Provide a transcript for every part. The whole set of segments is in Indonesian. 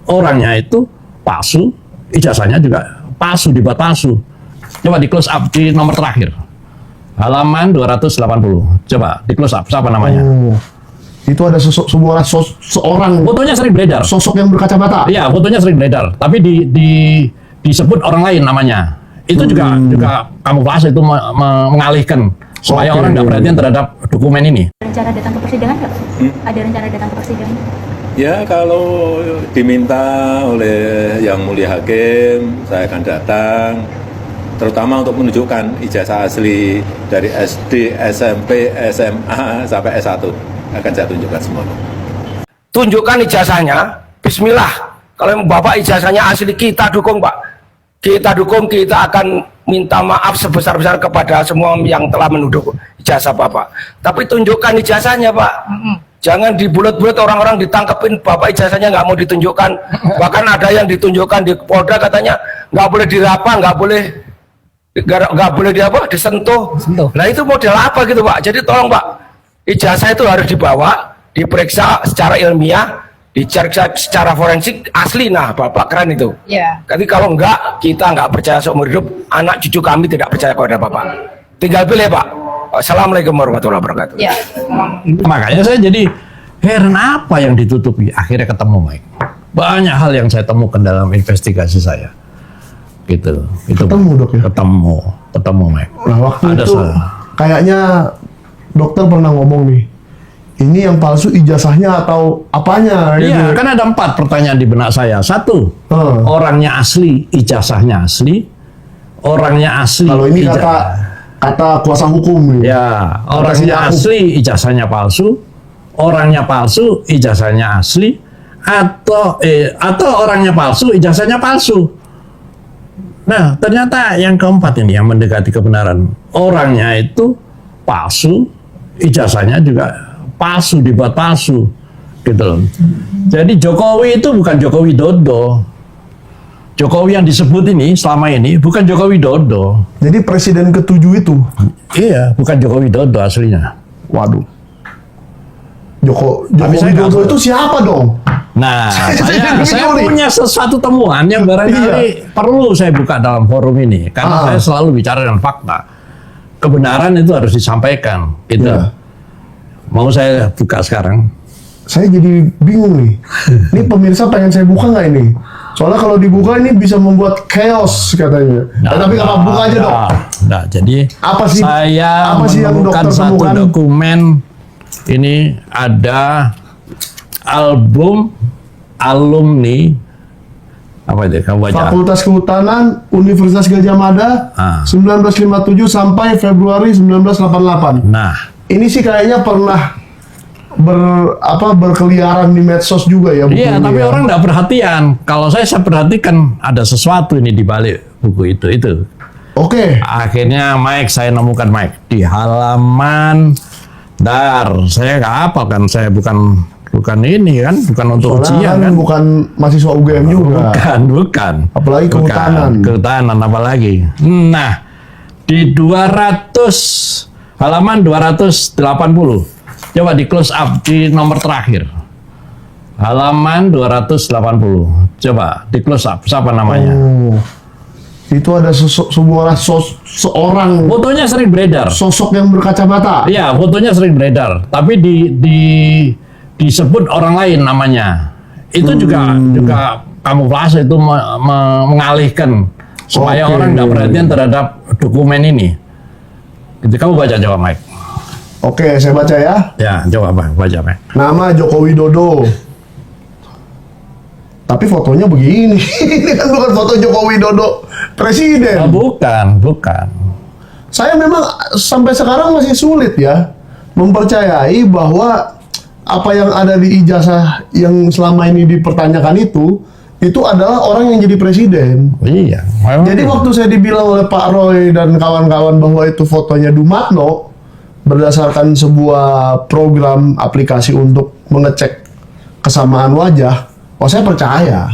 orangnya itu palsu, ijazahnya juga palsu, dibuat palsu. Coba di close up di nomor terakhir. Halaman 280. Coba di close up, siapa namanya? Oh, itu ada seorang Fotonya sering beredar. sosok yang berkacamata. Iya, fotonya sering beredar, tapi disebut orang lain namanya. Itu juga kamuflase, itu mengalihkan supaya orang tidak perhatian terhadap dokumen ini. Rencana datang ke persidangan nggak? Ada rencana datang ke persidangan? Ya, kalau diminta oleh Yang Mulia Hakim, saya akan datang, terutama untuk menunjukkan ijazah asli dari SD, SMP, SMA, sampai S1. Akan saya tunjukkan semua. Tunjukkan ijazahnya, bismillah. Kalau Bapak ijazahnya asli, kita dukung Pak. Kita dukung, kita akan minta maaf sebesar-besar kepada semua yang telah menuduh ijazah Bapak. Tapi tunjukkan ijazahnya Pak. Jangan dibulet-bulet orang-orang ditangkepin, Bapak ijazahnya nggak mau ditunjukkan. Bahkan ada yang ditunjukkan di Polda katanya nggak boleh diraba, nggak boleh disentuh. Nah itu model apa gitu Pak? Jadi tolong Pak, ijazah itu harus dibawa, diperiksa secara ilmiah, dicek secara forensik asli. Nah Bapak keren itu. Ya. Tapi kalau enggak, kita enggak percaya seumur hidup, anak cucu kami tidak percaya kepada Bapak. Tinggal pilih Pak. Assalamualaikum warahmatullahi wabarakatuh. Ya. Makanya saya jadi heran apa yang ditutupi. Akhirnya ketemu Mike. Banyak hal yang saya temukan dalam investigasi saya. Gitu. Itu Ketemu, Dok, ya? Ketemu Mike. Nah, waktu Ada itu kayaknya dokter pernah ngomong nih, ini yang palsu ijazahnya atau apanya? Iya, gitu. kan ada 4 pertanyaan di benak saya. 1, orangnya asli, ijazahnya asli. Orangnya asli. Kalau ini kata kuasa hukum. Gitu. Ya, orangnya asli, ijazahnya palsu. Orangnya palsu, ijazahnya asli. Atau orangnya palsu, ijazahnya palsu. Nah, ternyata yang keempat ini yang mendekati kebenaran. Orangnya itu palsu, ijazahnya juga palsu, dibuat palsu. Gitu loh. Jadi Jokowi itu bukan Joko Widodo. Jokowi yang disebut ini selama ini bukan Joko Widodo. Jadi presiden ke-7 itu? Iya, bukan Joko Widodo aslinya. Waduh. Joko saya Widodo nggak- itu siapa dong? Nah, Saya saya bingung nih. punya sesuatu temuan yang barangkali perlu saya buka dalam forum ini. Karena saya selalu bicara dengan fakta. Kebenaran itu harus disampaikan. Gitu. Iya. Mau saya buka sekarang? Saya jadi bingung nih. Ini pemirsa pengen saya buka nggak ini? Soalnya kalau dibuka ini bisa membuat chaos katanya. Tapi nggak apa-apa, buka aja dok. Nah, jadi Apa sih- saya apa sih yang menemukan dokter satu temukan? dokumen. Ini ada album alumni apa itu? Kamu baca? Fakultas Kehutanan Universitas Gadjah Mada 1957 sampai Februari 1988. Nah, Ini sih kayaknya pernah berkeliaran di medsos juga ya buku iya, ini tapi ya. orang nggak perhatian. Kalau saya perhatikan ada sesuatu ini di balik buku itu. Oke. Akhirnya saya nemukan Mike di halaman saya nggak hafal kan, saya bukan ini kan, bukan untuk Soalnya ujian kan. bukan mahasiswa UGM juga. Bukan. Apalagi kehutanan. Kehutanan apalagi. Nah, di halaman 280. Coba di close up di nomor terakhir. Halaman 280. Coba di close up, siapa namanya? Oh. Itu ada seorang Fotonya sering beredar. sosok yang berkacamata. Iya, fotonya sering beredar, tapi disebut orang lain namanya. Itu juga kamuflase, itu mengalihkan supaya orang tidak perhatian terhadap dokumen ini. Jadi kamu baca, coba Mike. Oke, saya baca ya. Ya, coba baca Mike. Nama Joko Widodo. Tapi fotonya begini. Ini kan bukan foto Joko Widodo presiden. Bukan. Saya memang sampai sekarang masih sulit ya mempercayai bahwa apa yang ada di ijazah yang selama ini dipertanyakan itu adalah orang yang jadi presiden. Iya. Jadi waktu saya dibilang oleh Pak Roy dan kawan-kawan bahwa itu fotonya Dumatno berdasarkan sebuah program aplikasi untuk mengecek kesamaan wajah, saya percaya.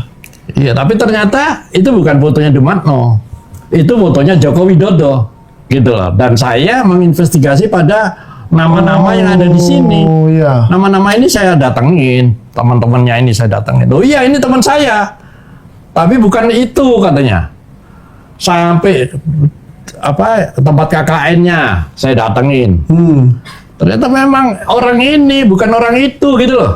Iya, tapi ternyata itu bukan fotonya Dumatno. Itu fotonya Joko Widodo. Gitu loh. Dan saya menginvestigasi pada Nama-nama yang ada di sini. Oh iya. Nama-nama ini saya datengin, teman-temannya ini saya datengin. Oh iya, ini teman saya. Tapi bukan itu katanya. Sampai tempat KKN-nya saya datengin. Ternyata memang orang ini bukan orang itu gitu loh.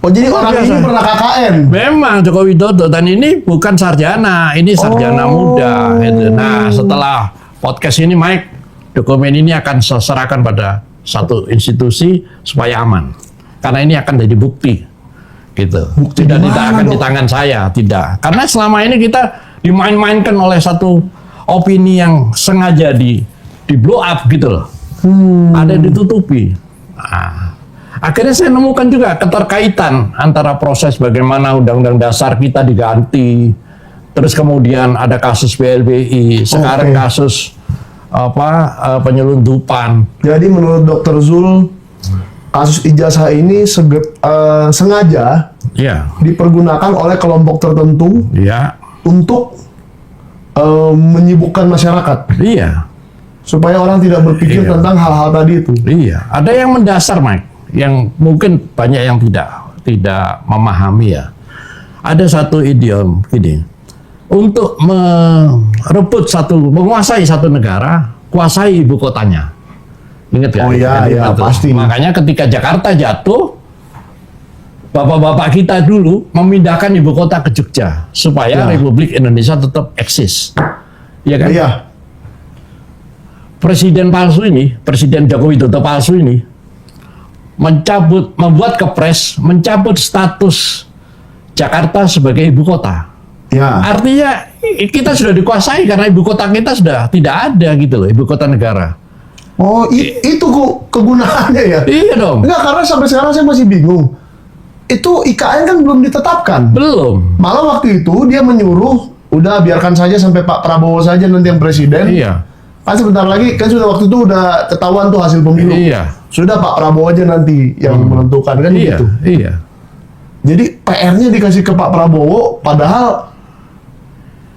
Oh jadi Luar orang biasa. ini pernah KKN? Memang Joko Widodo, dan ini bukan sarjana, ini sarjana muda. Gitu. Nah, setelah podcast ini, Mike, dokumen ini akan saya serahkan pada satu institusi supaya aman, karena ini akan jadi bukti, gitu. Bukti Tidak di mana, akan Dok? di tangan saya, tidak. Karena selama ini kita dimain-mainkan oleh satu opini yang sengaja di blow up gitu loh. Ada yang ditutupi. Nah, akhirnya saya nemukan juga keterkaitan antara proses bagaimana Undang-Undang Dasar kita diganti, terus kemudian ada kasus BLBI, sekarang Oke. kasus penyelundupan. Jadi menurut Dr. Zul, kasus ijazah ini sengaja Ya, dipergunakan oleh kelompok tertentu ya, untuk menyibukkan masyarakat iya, supaya orang tidak berpikir Iya. tentang hal-hal tadi itu. iya. Ada yang mendasar, Mike, yang mungkin banyak yang tidak memahami ya. Ada satu idiom gini, untuk menguasai satu negara, kuasai ibu kotanya. Ingat ya? Oh iya, Ingat iya, itu. pasti. Makanya ketika Jakarta jatuh, bapak-bapak kita dulu memindahkan ibu kota ke Jogja supaya Ya. Republik Indonesia tetap eksis. Iya kan? Iya. Presiden palsu ini, Presiden Joko Widodo palsu ini, membuat kepres, mencabut status Jakarta sebagai ibu kota. Ya. Artinya kita sudah dikuasai karena ibu kota kita sudah tidak ada gitu loh, ibu kota negara. Oh, itu kegunaannya ya? Iya dong. Enggak, karena sampai sekarang saya masih bingung. Itu IKN kan belum ditetapkan. Belum. Malah waktu itu dia menyuruh, udah biarkan saja sampai Pak Prabowo saja nanti yang presiden. Iya. Kan sebentar lagi, kan sudah waktu itu udah ketahuan tuh hasil pemilu. Iya. Sudah Pak Prabowo aja nanti yang menentukan, kan Iya, gitu. iya. Jadi PR-nya dikasih ke Pak Prabowo, padahal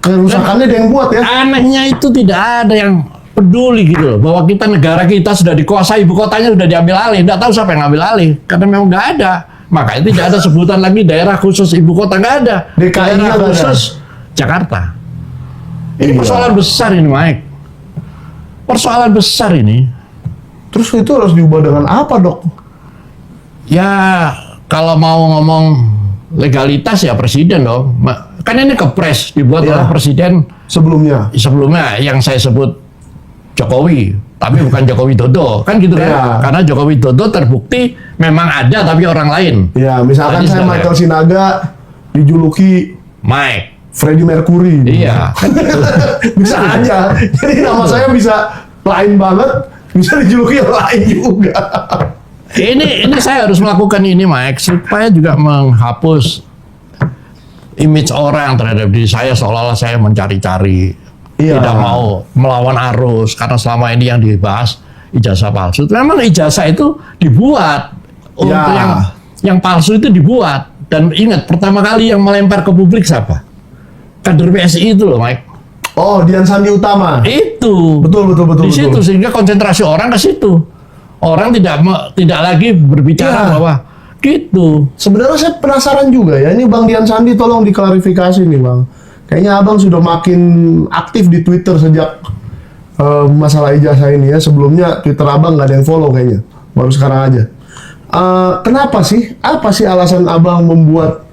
kerusakannya dia yang buat ya. Anehnya itu tidak ada yang peduli gitu loh, bahwa negara kita sudah dikuasai, ibu kotanya sudah diambil alih. Nggak tahu siapa yang ngambil alih, karena memang nggak ada. Makanya tidak ada sebutan lagi daerah khusus ibu kota, nggak ada. DKI-nya Daerah nggak ada. khusus Jakarta. Ini Iya. persoalan besar ini, Mike. Persoalan besar ini. Terus itu harus diubah dengan apa, Dok? Ya, kalau mau ngomong legalitas ya presiden dong. Kan ini kepres dibuat Iya. oleh presiden Sebelumnya. sebelumnya yang saya sebut Jokowi, tapi bukan Joko Widodo, kan gitu kan? Iya. Karena Joko Widodo terbukti memang ada tapi orang lain. Ya, misalkan Tadi saya sudah Michael Sinaga dijuluki Mike. Freddie Mercury. Iya, kan gitu. Bisa aja. Jadi nama saya bisa lain banget, bisa dijuluki yang lain juga. Ini saya harus melakukan ini, Mike, supaya juga menghapus image orang terhadap diri saya seolah-olah saya mencari-cari, Iya. tidak mau melawan arus, karena selama ini yang dibahas ijazah palsu. Memang ijazah itu dibuat untuk Ya. yang palsu itu dibuat. Dan ingat, pertama kali yang melempar ke publik siapa? Kader PSI itu loh, Mike. Oh, Dian Sandi Utama. Itu. Betul. Di situ sehingga konsentrasi orang ke situ. Orang tidak lagi berbicara Iya. bahwa gitu. Sebenarnya saya penasaran juga ya, ini Bang Dian Sandi tolong diklarifikasi nih Bang. Kayaknya Abang sudah makin aktif di Twitter sejak masalah ijazah ini ya. Sebelumnya Twitter Abang nggak ada yang follow kayaknya, baru sekarang aja. Kenapa sih? Apa sih alasan Abang membuat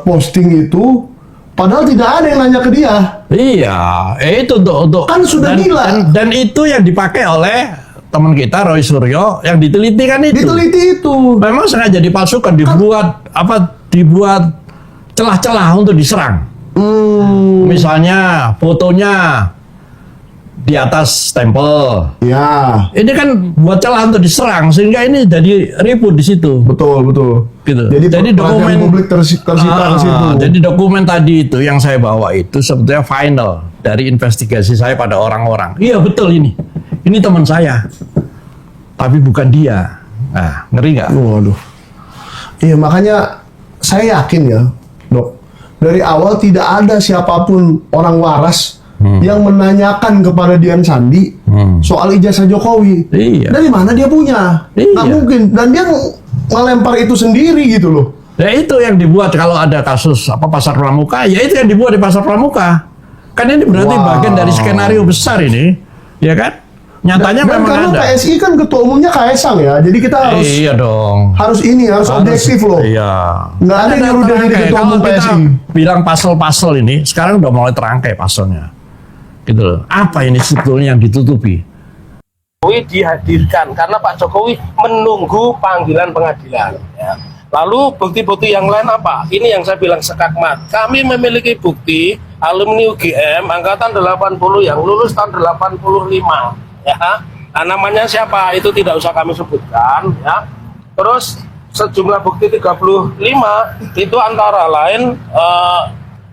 posting itu? Padahal tidak ada yang nanya ke dia. Iya, itu untuk Kan sudah gila. dan itu yang dipakai oleh teman kita Roy Suryo yang diteliti kan itu. Diteliti itu. Memang sengaja dipalsukan, dibuat celah-celah untuk diserang. Misalnya fotonya di atas stempel. Ya, Ini kan buat celah untuk diserang sehingga ini jadi ribut di situ. betul. Gitu. Jadi Jadi perhatian dokumen- publik tersita ke situ. Jadi dokumen tadi itu yang saya bawa itu sebetulnya final dari investigasi saya pada orang-orang. Iya betul ini. Ini teman saya. Tapi bukan dia. Nah, ngeri nggak? Waduh. Iya, makanya saya yakin ya, Dok. Dari awal tidak ada siapapun orang waras yang menanyakan kepada Dian Sandi soal ijazah Jokowi. Iya. Dari mana dia punya? Iya. Nggak mungkin. Dan dia ngelempar itu sendiri gitu loh. Ya itu yang dibuat kalau ada kasus Pasar Pramuka, ya itu yang dibuat di Pasar Pramuka. Kan ini berarti bagian dari skenario besar ini, ya kan? Nyatanya Dan memang karena ada. PSI kan ketua umumnya Kaisang ya, jadi kita harus Iya dong. harus objektif loh. Iya. Nggak ada yang nyuruh dia jadi ketua Kalau umum kita PSI. bilang pasal-pasal ini, sekarang udah mulai terangkai pasalnya. Gitu loh. Apa ini sebetulnya yang ditutupi? Jokowi dihadirkan karena Pak Jokowi menunggu panggilan pengadilan. Ya. Lalu bukti-bukti yang lain apa? Ini yang saya bilang sekakmat. Kami memiliki bukti alumni UGM angkatan 80 yang lulus tahun 85. Ya, nah, namanya siapa itu tidak usah kami sebutkan. Ya. Terus sejumlah bukti 35 itu antara lain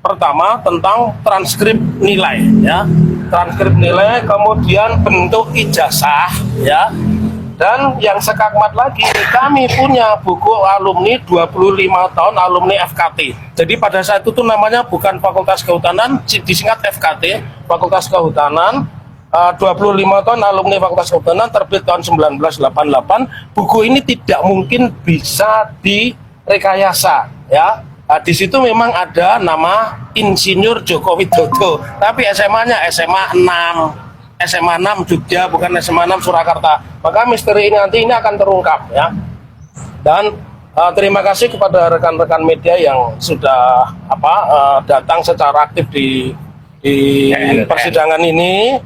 pertama tentang transkrip nilai, ya, transkrip nilai, kemudian bentuk ijazah, ya. Dan yang sekakmat lagi, kami punya buku alumni 25 tahun alumni FKT. Jadi pada saat itu tuh namanya bukan Fakultas Kehutanan, disingkat FKT, Fakultas Kehutanan. 25 tahun alumni Fakultas Kehutanan, terbit tahun 1988. Buku ini tidak mungkin bisa direkayasa, ya. Di situ memang ada nama Insinyur Joko Widodo, tapi SMA-nya SMA 6. SMA 6 Jogja, bukan SMA 6 Surakarta. Maka misteri ini nanti ini akan terungkap, ya. Dan terima kasih kepada rekan-rekan media yang sudah datang secara aktif di persidangan ini.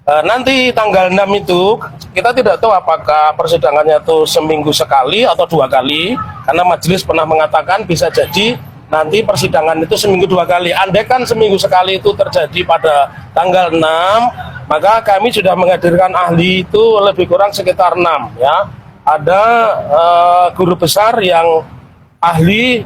Nanti tanggal 6 itu kita tidak tahu apakah persidangannya itu seminggu sekali atau 2 kali, karena majelis pernah mengatakan bisa jadi nanti persidangan itu seminggu 2 kali. Andai kan seminggu sekali itu terjadi pada tanggal 6, maka kami sudah menghadirkan ahli itu lebih kurang sekitar 6, ya. Ada guru besar yang ahli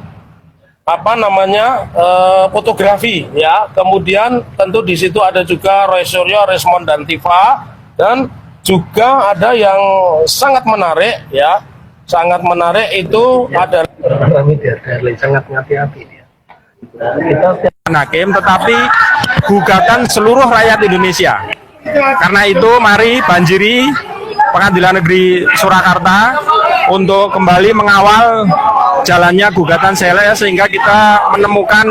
fotografi, ya. Kemudian tentu di situ ada juga Roy Suryo, Resmond dan Tifa, dan juga ada yang sangat menarik, ya. Sangat menarik itu adalah sangat hati-hati dia. Hakim, tetapi gugatan seluruh rakyat Indonesia. Karena itu mari banjiri Pengadilan Negeri Surakarta untuk kembali mengawal jalannya gugatan Sele sehingga kita menemukan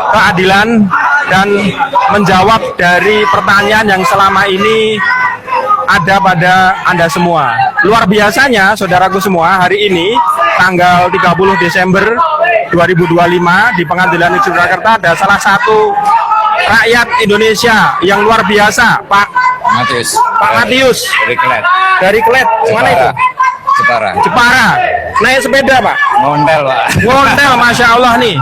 keadilan dan menjawab dari pertanyaan yang selama ini ada pada Anda semua. Luar biasanya, saudaraku semua, hari ini tanggal 30 Desember 2025 di Pengadilan Negeri Surakarta ada salah satu rakyat Indonesia yang luar biasa, Pak Matius dari Klet. Mana itu? Jepara. Naik sepeda, Pak. Ngondel, Masya Allah nih.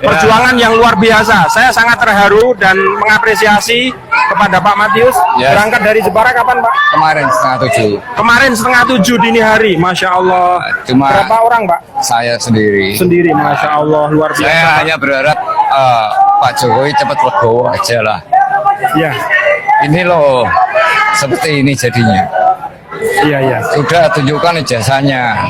Perjuangan yang luar biasa. Saya sangat terharu dan mengapresiasi kepada Pak Matius. Berangkat dari Jepara kapan, Pak? Kemarin setengah tujuh dini hari, Masya Allah. Berapa orang, Pak? Saya sendiri, Masya Allah, luar biasa. Saya hanya berharap Pak Jokowi cepat legowo aja lah. Ya, Ini loh, seperti ini jadinya. iya. Sudah tunjukkan ijazahnya.